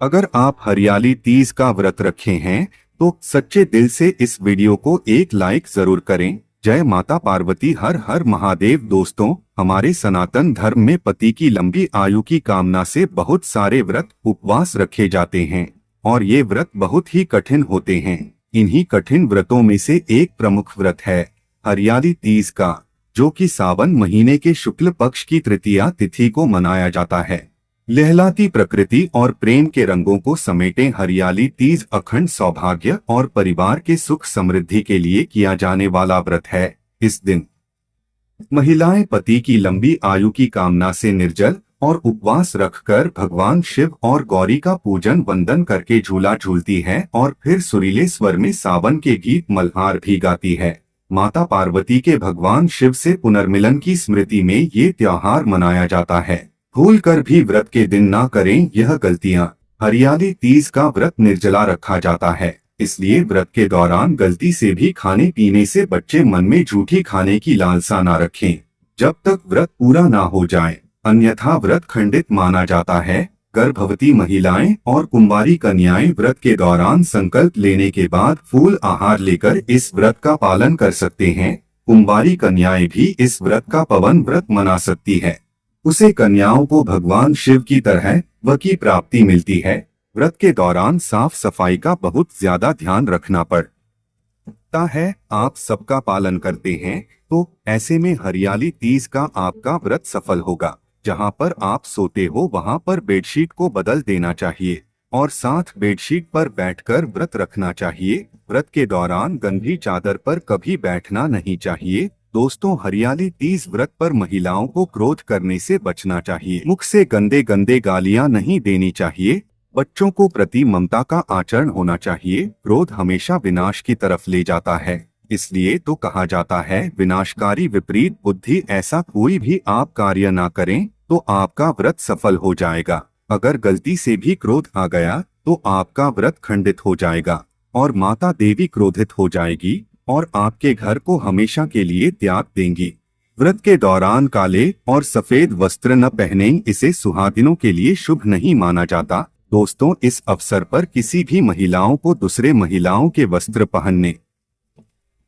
अगर आप हरियाली तीज का व्रत रखे हैं तो सच्चे दिल से इस वीडियो को एक लाइक जरूर करें। जय माता पार्वती, हर हर महादेव। दोस्तों, हमारे सनातन धर्म में पति की लंबी आयु की कामना से बहुत सारे व्रत उपवास रखे जाते हैं और ये व्रत बहुत ही कठिन होते हैं। इन्हीं कठिन व्रतों में से एक प्रमुख व्रत है हरियाली तीज का, जो कि सावन महीने के शुक्ल पक्ष की तृतीया तिथि को मनाया जाता है। लहलाती प्रकृति और प्रेम के रंगों को समेटे हरियाली तीज अखंड सौभाग्य और परिवार के सुख समृद्धि के लिए किया जाने वाला व्रत है। इस दिन महिलाएं पति की लंबी आयु की कामना से निर्जल और उपवास रखकर भगवान शिव और गौरी का पूजन वंदन करके झूला झूलती हैं और फिर सुरीले स्वर में सावन के गीत मल्हार भी गाती है। माता पार्वती के भगवान शिव से पुनर्मिलन की स्मृति में ये त्योहार मनाया जाता है। भूल कर भी व्रत के दिन ना करें यह गलतियां। हरियाली तीज का व्रत निर्जला रखा जाता है, इसलिए व्रत के दौरान गलती से भी खाने पीने से बच्चे मन में झूठी खाने की लालसा ना रखें जब तक व्रत पूरा ना हो जाए, अन्यथा व्रत खंडित माना जाता है। गर्भवती महिलाएं और कुंवारी कन्याएं व्रत के दौरान संकल्प लेने के बाद फूल आहार लेकर इस व्रत का पालन कर सकते हैं। कुंवारी कन्याएं भी इस व्रत का पवन व्रत मना सकती है। उसे कन्याओं को भगवान शिव की तरह व की प्राप्ति मिलती है। व्रत के दौरान साफ सफाई का बहुत ज्यादा ध्यान रखना पड़ता है। आप सबका पालन करते हैं तो ऐसे में हरियाली तीज का आपका व्रत सफल होगा। जहां पर आप सोते हो वहां पर बेडशीट को बदल देना चाहिए और साथ बेडशीट पर बैठकर व्रत रखना चाहिए। व्रत के दौरान गंदी चादर पर कभी बैठना नहीं चाहिए। दोस्तों, हरियाली तीज व्रत पर महिलाओं को क्रोध करने से बचना चाहिए। मुख से गंदे गंदे गालियां नहीं देनी चाहिए। बच्चों को प्रति ममता का आचरण होना चाहिए। क्रोध हमेशा विनाश की तरफ ले जाता है, इसलिए तो कहा जाता है विनाशकारी विपरीत बुद्धि। ऐसा कोई भी आप कार्य ना करें तो आपका व्रत सफल हो जाएगा। अगर गलती से भी क्रोध आ गया तो आपका व्रत खंडित हो जाएगा और माता देवी क्रोधित हो जाएगी और आपके घर को हमेशा के लिए त्याग देंगी। व्रत के दौरान काले और सफेद वस्त्र न पहनें, इसे सुहागिनों के लिए शुभ नहीं माना जाता। दोस्तों, इस अवसर पर किसी भी महिलाओं को दूसरे महिलाओं के वस्त्र पहनने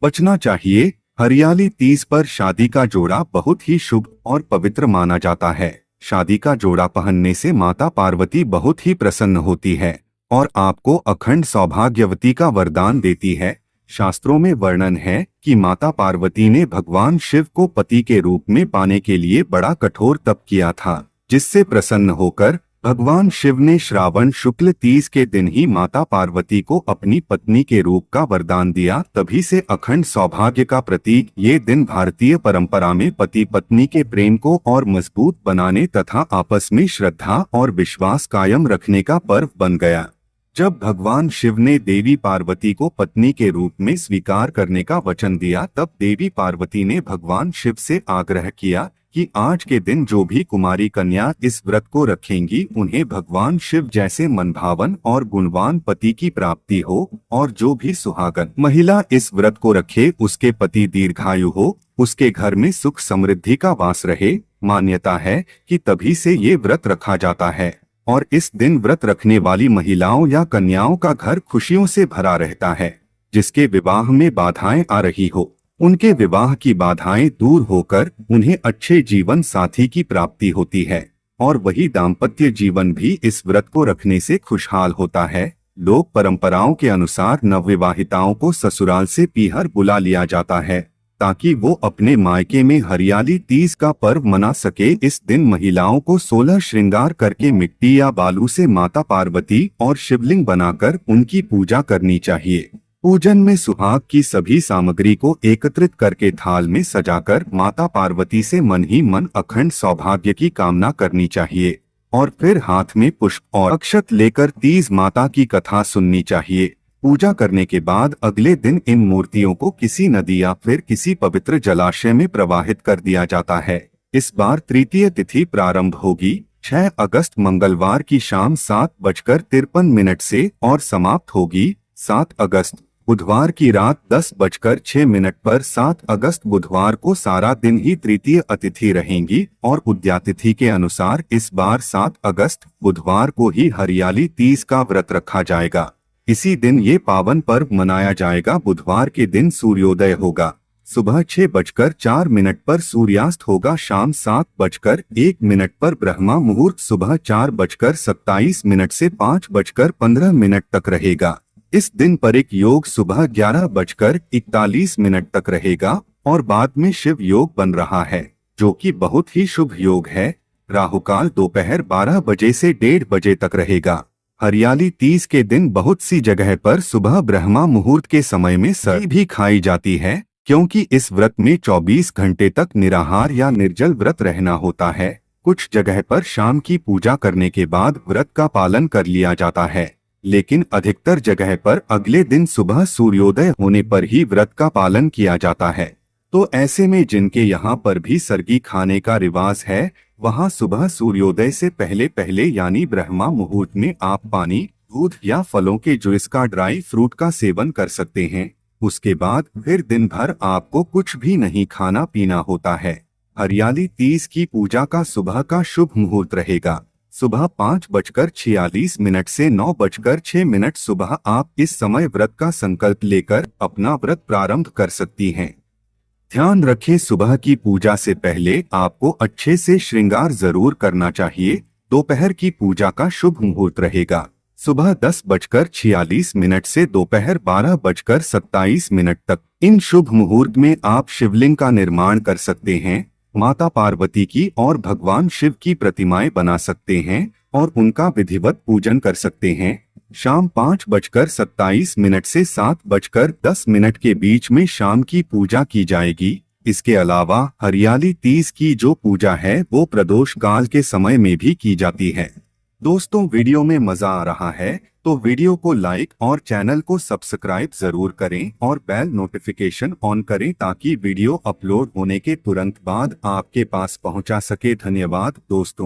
बचना चाहिए। हरियाली तीज पर शादी का जोड़ा बहुत ही शुभ और पवित्र माना जाता है। शादी का जोड़ा पहनने से माता पार्वती बहुत ही प्रसन्न होती है और आपको अखंड सौभाग्यवती का वरदान देती है। शास्त्रों में वर्णन है कि माता पार्वती ने भगवान शिव को पति के रूप में पाने के लिए बड़ा कठोर तप किया था, जिससे प्रसन्न होकर भगवान शिव ने श्रावण शुक्ल तीज के दिन ही माता पार्वती को अपनी पत्नी के रूप का वरदान दिया। तभी से अखंड सौभाग्य का प्रतीक ये दिन भारतीय परंपरा में पति पत्नी के प्रेम को और मजबूत बनाने तथा आपस में श्रद्धा और विश्वास कायम रखने का पर्व बन गया। जब भगवान शिव ने देवी पार्वती को पत्नी के रूप में स्वीकार करने का वचन दिया, तब देवी पार्वती ने भगवान शिव से आग्रह किया कि आज के दिन जो भी कुमारी कन्या इस व्रत को रखेंगी उन्हें भगवान शिव जैसे मनभावन और गुणवान पति की प्राप्ति हो, और जो भी सुहागन महिला इस व्रत को रखे उसके पति दीर्घायु हो, उसके घर में सुख समृद्धि का वास रहे। मान्यता है कि तभी से ये व्रत रखा जाता है और इस दिन व्रत रखने वाली महिलाओं या कन्याओं का घर खुशियों से भरा रहता है। जिसके विवाह में बाधाएं आ रही हो, उनके विवाह की बाधाएं दूर होकर उन्हें अच्छे जीवन साथी की प्राप्ति होती है और वही दाम्पत्य जीवन भी इस व्रत को रखने से खुशहाल होता है। लोक परंपराओं के अनुसार नवविवाहिताओं को ससुराल से पीहर बुला लिया जाता है ताकि वो अपने मायके में हरियाली तीज का पर्व मना सके। इस दिन महिलाओं को 16 श्रृंगार करके मिट्टी या बालू से माता पार्वती और शिवलिंग बनाकर उनकी पूजा करनी चाहिए। पूजन में सुहाग की सभी सामग्री को एकत्रित करके थाल में सजाकर माता पार्वती से मन ही मन अखंड सौभाग्य की कामना करनी चाहिए और फिर हाथ में पुष्प और अक्षत लेकर तीज माता की कथा सुननी चाहिए। पूजा करने के बाद अगले दिन इन मूर्तियों को किसी नदी या फिर किसी पवित्र जलाशय में प्रवाहित कर दिया जाता है। इस बार तृतीय तिथि प्रारंभ होगी 6 अगस्त मंगलवार की शाम 7:53 से और समाप्त होगी 7 अगस्त बुधवार की रात 10:06 पर 7 अगस्त बुधवार को सारा दिन ही तृतीय अतिथि रहेंगी और उद्यातिथि के अनुसार इस बार 7 अगस्त बुधवार को ही हरियाली तीज का व्रत रखा जाएगा। इसी दिन ये पावन पर्व मनाया जाएगा। बुधवार के दिन सूर्योदय होगा सुबह 6:04 पर, सूर्यास्त होगा शाम 7:01 पर, ब्रह्मा मुहूर्त सुबह 4:27 से 5:15 तक रहेगा। इस दिन पर एक योग सुबह 11:41 तक रहेगा और बाद में शिव योग बन रहा है, जो कि बहुत ही शुभ योग है। राहुकाल दोपहर 12 बजे से 1:30 बजे तक रहेगा। हरियाली तीज के दिन बहुत सी जगह पर सुबह ब्रह्मा मुहूर्त के समय में सरी भी खाई जाती है, क्योंकि इस व्रत में 24 घंटे तक निराहार या निर्जल व्रत रहना होता है। कुछ जगह पर शाम की पूजा करने के बाद व्रत का पालन कर लिया जाता है, लेकिन अधिकतर जगह पर अगले दिन सुबह सूर्योदय होने पर ही व्रत का पालन किया जाता है। तो ऐसे में जिनके यहाँ पर भी सरगी खाने का रिवाज है, वहाँ सुबह सूर्योदय से पहले पहले यानी ब्रह्मा मुहूर्त में आप पानी, दूध या फलों के जूस का ड्राई फ्रूट का सेवन कर सकते हैं। उसके बाद फिर दिन भर आपको कुछ भी नहीं खाना पीना होता है। हरियाली तीज की पूजा का सुबह का शुभ मुहूर्त रहेगा सुबह 5:46 से 9:06 सुबह। आप इस समय व्रत का संकल्प लेकर अपना व्रत प्रारंभ कर सकती हैं। ध्यान रखें, सुबह की पूजा से पहले आपको अच्छे से श्रृंगार जरूर करना चाहिए। दोपहर की पूजा का शुभ मुहूर्त रहेगा सुबह 10:46 से दोपहर 12:27 तक। इन शुभ मुहूर्त में आप शिवलिंग का निर्माण कर सकते हैं, माता पार्वती की और भगवान शिव की प्रतिमाएं बना सकते हैं और उनका विधिवत पूजन कर सकते हैं। शाम 5:27 से 7:10 के बीच में शाम की पूजा की जाएगी। इसके अलावा हरियाली तीज की जो पूजा है वो प्रदोष काल के समय में भी की जाती है। दोस्तों, वीडियो में मजा आ रहा है तो वीडियो को लाइक और चैनल को सब्सक्राइब जरूर करें और बेल नोटिफिकेशन ऑन करें ताकि वीडियो अपलोड होने के तुरंत बाद आपके पास पहुंचा सके। धन्यवाद दोस्तों।